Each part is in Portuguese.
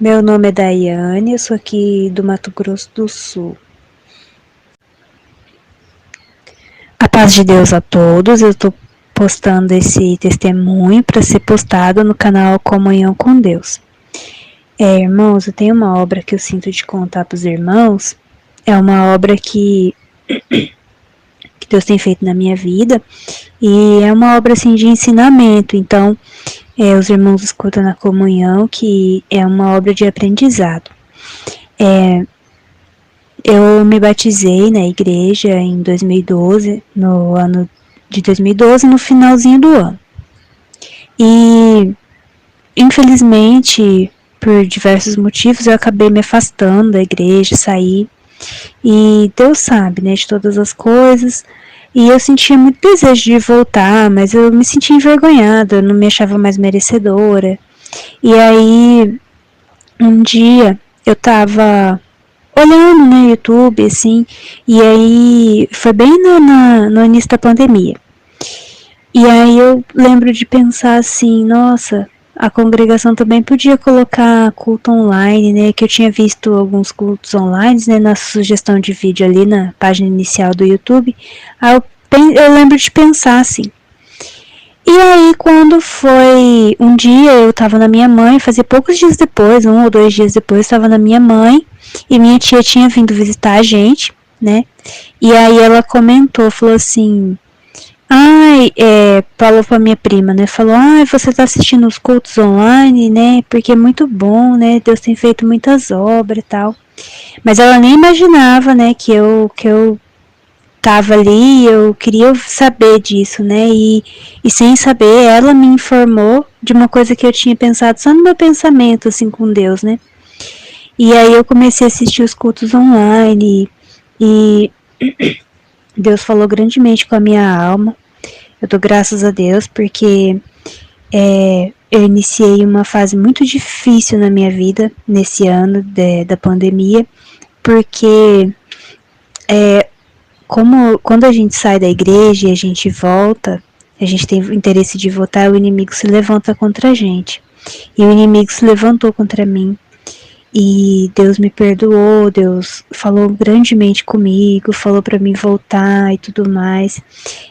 Meu nome é Daiane, eu sou aqui do Mato Grosso do Sul. A paz de Deus a todos, eu estou postando esse testemunho para ser postado no canal Comunhão com Deus. Irmãos, eu tenho uma obra que eu sinto de contar para os irmãos, é uma obra que Deus tem feito na minha vida, e é uma obra assim de ensinamento, então os irmãos escutam na comunhão que é uma obra de aprendizado. Eu me batizei na igreja em 2012, no ano de 2012, no finalzinho do ano. E, infelizmente, por diversos motivos, eu acabei me afastando da igreja, saí. E Deus sabe, né, de todas as coisas. E eu sentia muito desejo de voltar, mas eu me sentia envergonhada, eu não me achava mais merecedora. E aí, um dia, eu tava olhando no YouTube, assim, e aí foi bem no início da pandemia. E aí eu lembro de pensar assim, nossa, a congregação também podia colocar culto online, né, que eu tinha visto alguns cultos online, né, na sugestão de vídeo ali na página inicial do YouTube. Aí eu lembro de pensar assim. E aí quando foi um dia, eu tava na minha mãe, fazia poucos dias depois, 1 ou 2 dias depois, tava na minha mãe, e minha tia tinha vindo visitar a gente, né? E aí ela comentou, falou assim, falou pra minha prima, né? Falou, você tá assistindo os cultos online, né? Porque é muito bom, né? Deus tem feito muitas obras e tal. Mas ela nem imaginava, né, que eu tava ali, eu queria saber disso, né? E sem saber, ela me informou de uma coisa que eu tinha pensado só no meu pensamento, assim, com Deus, né? E aí eu comecei a assistir os cultos online e Deus falou grandemente com a minha alma. Eu dou graças a Deus porque eu iniciei uma fase muito difícil na minha vida nesse ano da pandemia, porque quando a gente sai da igreja e a gente volta, a gente tem o interesse de voltar, o inimigo se levanta contra a gente. E o inimigo se levantou contra mim. E Deus me perdoou, Deus falou grandemente comigo, falou para mim voltar e tudo mais.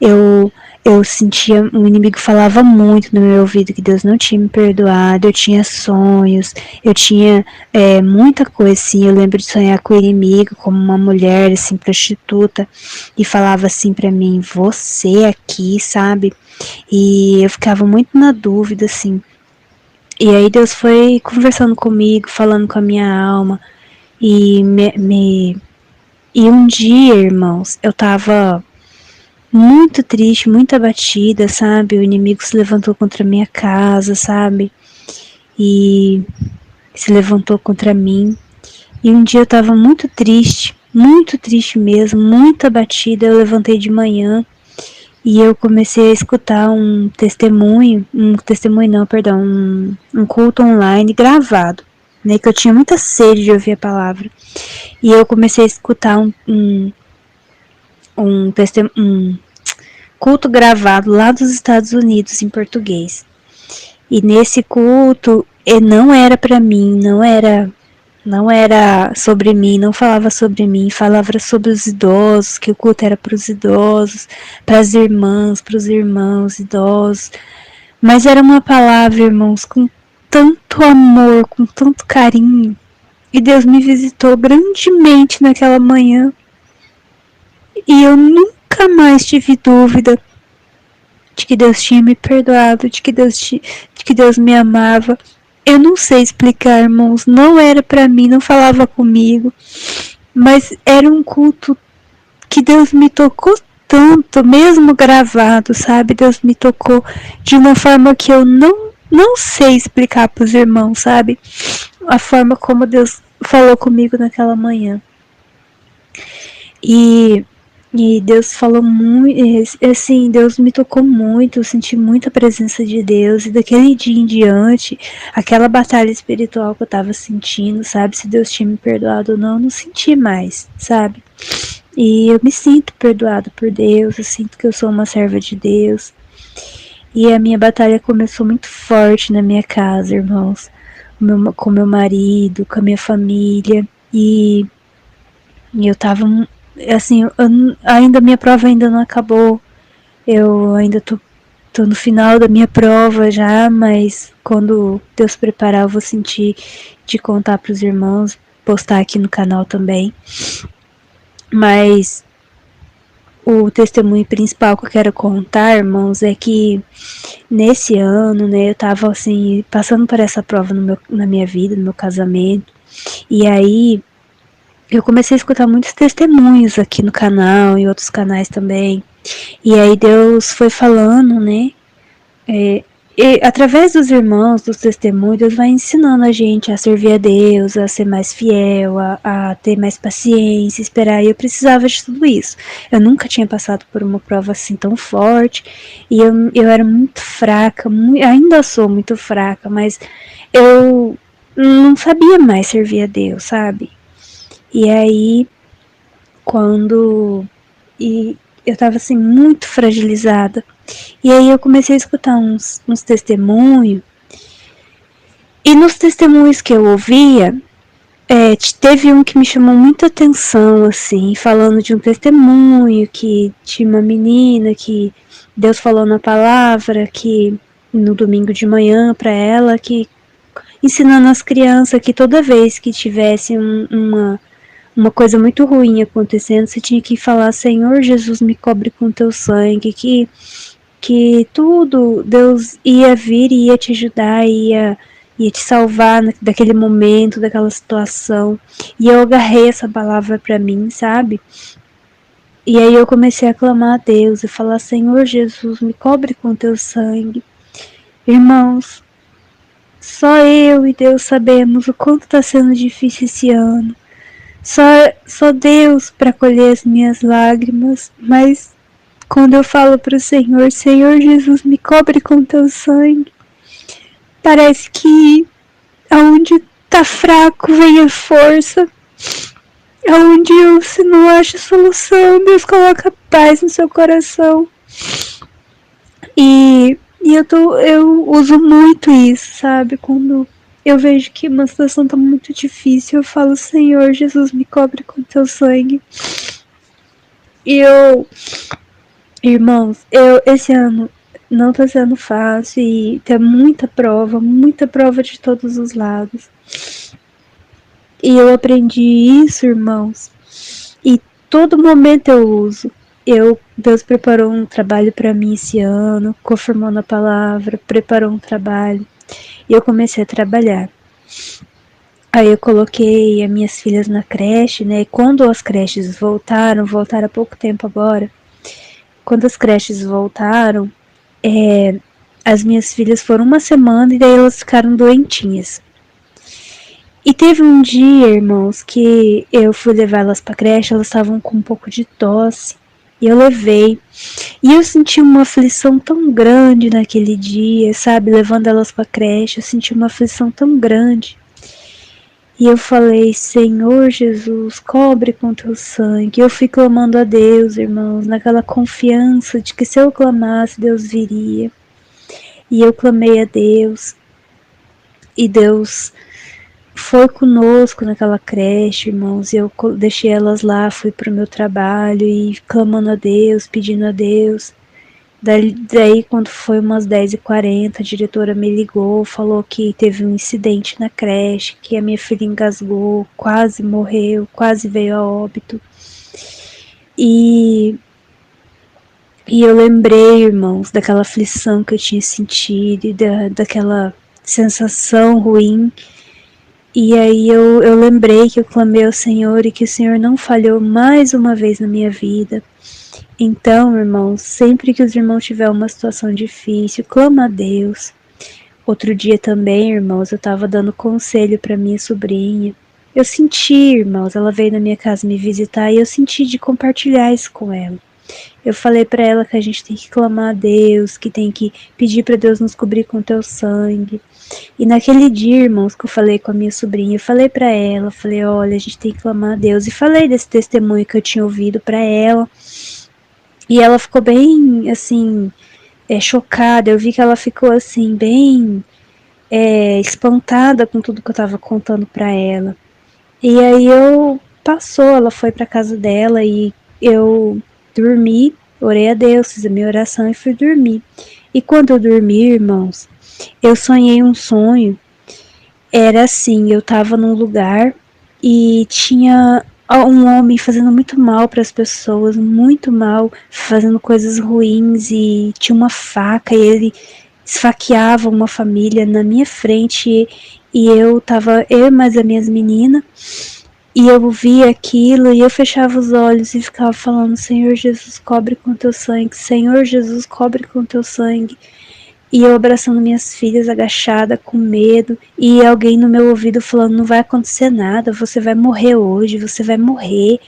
Eu sentia, o inimigo falava muito no meu ouvido que Deus não tinha me perdoado, eu tinha sonhos, eu tinha muita coisa assim, eu lembro de sonhar com o inimigo como uma mulher assim, prostituta, e falava assim para mim, você aqui, sabe? E eu ficava muito na dúvida assim. E aí Deus foi conversando comigo, falando com a minha alma, e e um dia, irmãos, eu tava muito triste, muito abatida, sabe? O inimigo se levantou contra a minha casa, sabe? E se levantou contra mim. E um dia eu tava muito triste mesmo, muito abatida. Eu levantei de manhã e eu comecei a escutar um culto online gravado, né? Que eu tinha muita sede de ouvir a palavra. E eu comecei a escutar um culto gravado lá dos Estados Unidos em português. E nesse culto não era para mim, não era sobre mim, não falava sobre mim, falava sobre os idosos, que o culto era para os idosos, para as irmãs, para os irmãos idosos. Mas era uma palavra, irmãos, com tanto amor, com tanto carinho. E Deus me visitou grandemente naquela manhã. E eu nunca mais tive dúvida de que Deus tinha me perdoado, de que Deus me amava. Eu não sei explicar, irmãos, não era para mim, não falava comigo, mas era um culto que Deus me tocou tanto, mesmo gravado, sabe? Deus me tocou de uma forma que eu não sei explicar para os irmãos, sabe? A forma como Deus falou comigo naquela manhã. E Deus falou muito, assim, Deus me tocou muito, eu senti muita presença de Deus, e daquele dia em diante, aquela batalha espiritual que eu tava sentindo, sabe, se Deus tinha me perdoado ou não, eu não senti mais, sabe, e eu me sinto perdoado por Deus, eu sinto que eu sou uma serva de Deus, e a minha batalha começou muito forte na minha casa, irmãos, com meu marido, com a minha família, e eu tava, assim, ainda minha prova ainda não acabou, eu ainda tô no final da minha prova já, mas quando Deus preparar eu vou sentir de contar pros irmãos, postar aqui no canal também. Mas o testemunho principal que eu quero contar, irmãos, é que nesse ano, né, eu tava assim, passando por essa prova na minha vida, no meu casamento, e aí eu comecei a escutar muitos testemunhos aqui no canal e outros canais também. E aí Deus foi falando, né? E através dos irmãos, dos testemunhos, Deus vai ensinando a gente a servir a Deus, a ser mais fiel, a ter mais paciência, esperar. E eu precisava de tudo isso. Eu nunca tinha passado por uma prova assim tão forte. E eu era muito fraca, ainda sou muito fraca, mas eu não sabia mais servir a Deus, sabe? E aí, quando e eu tava assim muito fragilizada. E aí eu comecei a escutar uns testemunhos. E nos testemunhos que eu ouvia, teve um que me chamou muita atenção, assim, falando de um testemunho que tinha uma menina que Deus falou na palavra, que no domingo de manhã para ela, que ensinando as crianças que toda vez que tivesse uma coisa muito ruim acontecendo, você tinha que falar: Senhor Jesus, me cobre com teu sangue, que tudo Deus ia vir e ia te ajudar, ia te salvar daquele momento, daquela situação. E eu agarrei essa palavra para mim, sabe? E aí eu comecei a clamar a Deus e falar: Senhor Jesus, me cobre com teu sangue. Irmãos, só eu e Deus sabemos o quanto está sendo difícil esse ano. Só Deus para colher as minhas lágrimas, mas quando eu falo para o Senhor: Senhor Jesus, me cobre com teu sangue, parece que aonde tá fraco vem a força, aonde você não acha solução, Deus coloca paz no seu coração. E eu uso muito isso, sabe? Quando eu vejo que uma situação tá muito difícil, eu falo: Senhor Jesus, me cobre com teu sangue. E irmãos, esse ano não tá sendo fácil e tem muita prova de todos os lados. E eu aprendi isso, irmãos, e todo momento eu uso. Deus preparou um trabalho para mim esse ano, confirmou na palavra, preparou um trabalho, e eu comecei a trabalhar. Aí eu coloquei as minhas filhas na creche, né? E quando as creches voltaram há pouco tempo agora, quando as creches voltaram, as minhas filhas foram uma semana e daí elas ficaram doentinhas. E teve um dia, irmãos, que eu fui levar elas pra creche, elas estavam com um pouco de tosse. E eu levei. E eu senti uma aflição tão grande naquele dia, sabe? Levando elas pra creche, eu senti uma aflição tão grande. E eu falei: Senhor Jesus, cobre com teu sangue. Eu fui clamando a Deus, irmãos, naquela confiança de que se eu clamasse, Deus viria. E eu clamei a Deus. E Deus foi conosco naquela creche, irmãos, e eu deixei elas lá, fui pro meu trabalho e clamando a Deus, pedindo a Deus. Daí quando foi umas 10h40, a diretora me ligou, falou que teve um incidente na creche, que a minha filha engasgou, quase morreu, quase veio a óbito. E eu lembrei, irmãos, daquela aflição que eu tinha sentido e daquela sensação ruim. E aí eu lembrei que eu clamei ao Senhor e que o Senhor não falhou mais uma vez na minha vida. Então, irmãos, sempre que os irmãos tiverem uma situação difícil, clama a Deus. Outro dia também, irmãos, eu estava dando conselho para minha sobrinha. Eu senti, irmãos, ela veio na minha casa me visitar e eu senti de compartilhar isso com ela. Eu falei para ela que a gente tem que clamar a Deus, que tem que pedir para Deus nos cobrir com teu sangue. E naquele dia, irmãos, que eu falei com a minha sobrinha, eu falei para ela, falei: olha, a gente tem que clamar a Deus. E falei desse testemunho que eu tinha ouvido para ela. E ela ficou bem, assim, chocada. Eu vi que ela ficou, assim, bem espantada com tudo que eu estava contando para ela. E aí ela foi para casa dela e eu dormi, orei a Deus, fiz a minha oração e fui dormir. E quando eu dormi, irmãos, eu sonhei um sonho. Era assim, eu estava num lugar e tinha um homem fazendo muito mal para as pessoas, muito mal, fazendo coisas ruins, e tinha uma faca e ele esfaqueava uma família na minha frente, e eu mais as minhas meninas, e eu via aquilo e eu fechava os olhos e ficava falando: Senhor Jesus, cobre com teu sangue, Senhor Jesus, cobre com teu sangue. E eu abraçando minhas filhas, agachada, com medo, e alguém no meu ouvido falando: não vai acontecer nada, você vai morrer hoje, você vai morrer.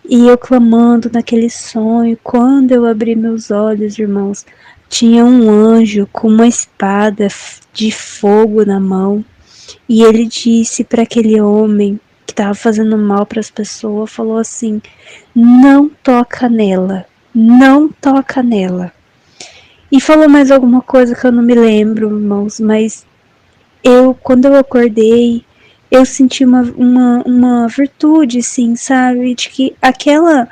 E eu clamando naquele sonho. Quando eu abri meus olhos, irmãos, tinha um anjo com uma espada de fogo na mão, e ele disse para aquele homem que estava fazendo mal para as pessoas, falou assim: não toca nela, não toca nela. E falou mais alguma coisa que eu não me lembro, irmãos, mas quando eu acordei, eu senti uma virtude, sim, sabe? De que aquela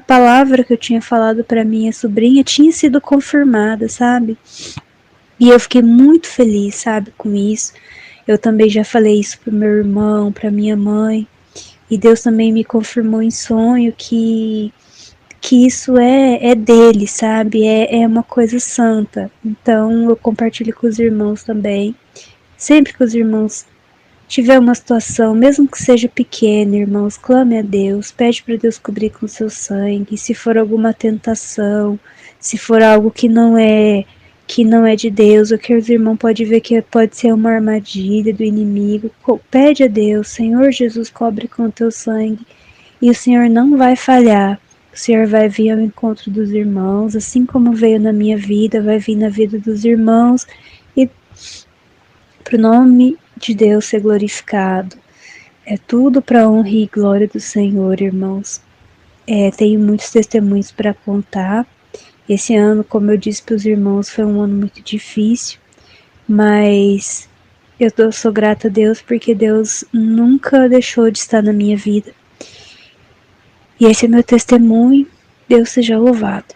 palavra que eu tinha falado para minha sobrinha tinha sido confirmada, sabe? E eu fiquei muito feliz, sabe, com isso. Eu também já falei isso pro meu irmão, pra minha mãe. E Deus também me confirmou em sonho que isso é dele, sabe? É uma coisa santa. Então eu compartilho com os irmãos também. Sempre que os irmãos tiver uma situação, mesmo que seja pequena, irmãos, clame a Deus, pede para Deus cobrir com seu sangue. Se for alguma tentação, se for algo que não é de Deus, ou que os irmãos podem ver que pode ser uma armadilha do inimigo, pede a Deus: Senhor Jesus, cobre com teu sangue, e o Senhor não vai falhar. O Senhor vai vir ao encontro dos irmãos, assim como veio na minha vida, vai vir na vida dos irmãos, e para o nome de Deus ser glorificado. É tudo para honra e glória do Senhor, irmãos. Tenho muitos testemunhos para contar. Esse ano, como eu disse para os irmãos, foi um ano muito difícil, mas eu sou grata a Deus porque Deus nunca deixou de estar na minha vida. E esse é meu testemunho. Deus seja louvado.